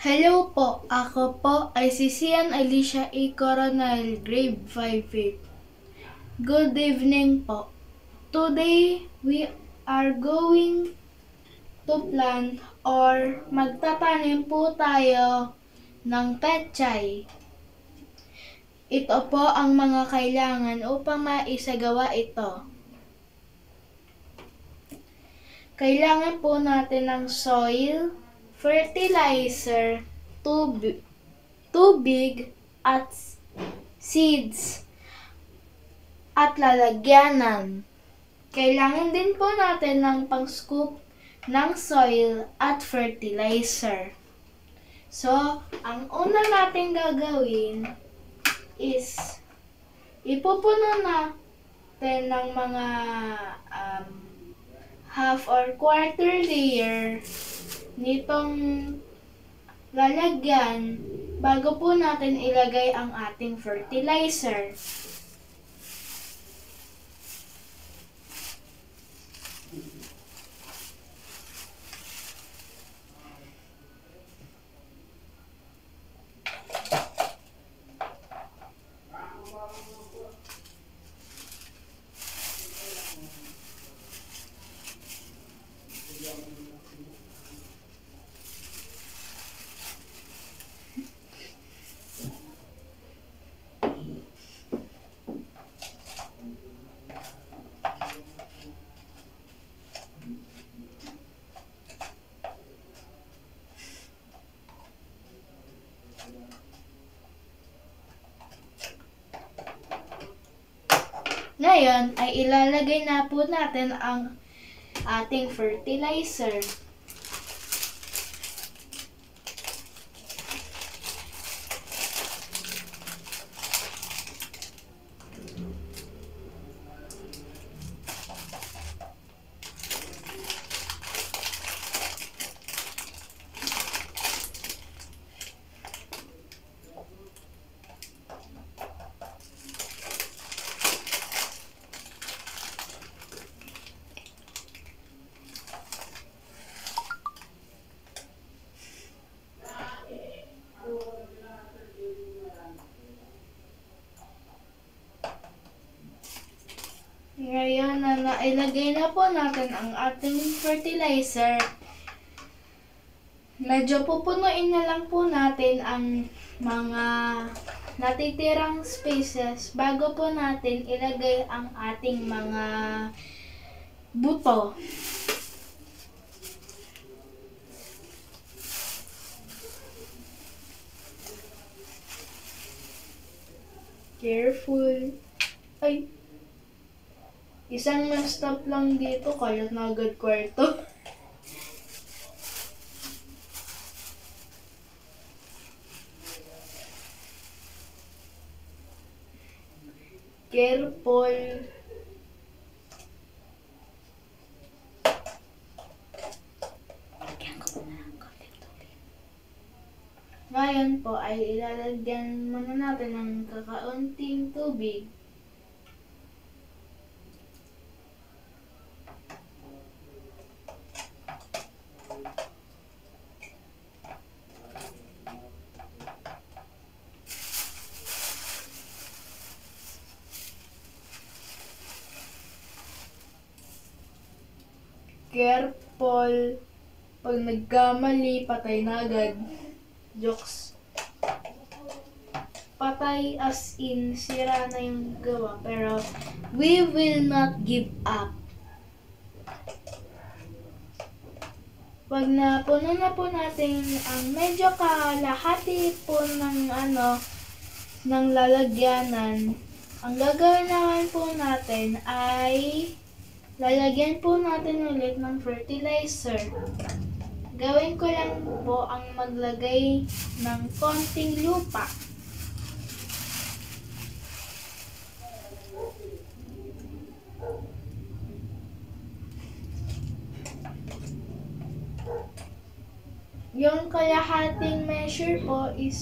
Hello po, ako po ay si Sian Alicia A. Coronel, grade 5A. Good evening po. Today, we are going to plant or magtatanim po tayo ng pechay. Ito po ang mga kailangan upang maisagawa ito. Kailangan po natin ng soil, fertilizer, tubig at seeds at lalagyanan. Kailangan din po natin ng pang-scoop ng soil at fertilizer. So, ang una natin gagawin is ipupuno natin ng mga half or quarter layer nitong lalagyan bago po natin ilagay ang ating fertilizer. Ngayon ay ilalagay na po natin ang ating fertilizer. Ngayon na nailagay na po natin ang ating fertilizer, medyo pupunuin na lang po natin ang mga natitirang spaces bago po natin ilagay ang ating mga buto. Careful. Ay! Isang messed up lang dito, kaya na agad kwarto. Careful. Ngayon po ay ilalagyan muna natin ng kakaunting tubig. Careful. Pag nagkamali, patay na agad. Jokes. Patay as in, sira na yung gawa. Pero, we will not give up. Pag napuno na po natin ang medyo kalahati po ng lalagyanan, ang gagawin naman po natin ay lalagyan po natin ulit ng fertilizer. Gawin ko lang po ang maglagay ng konting lupa. Yung kalahating measure po is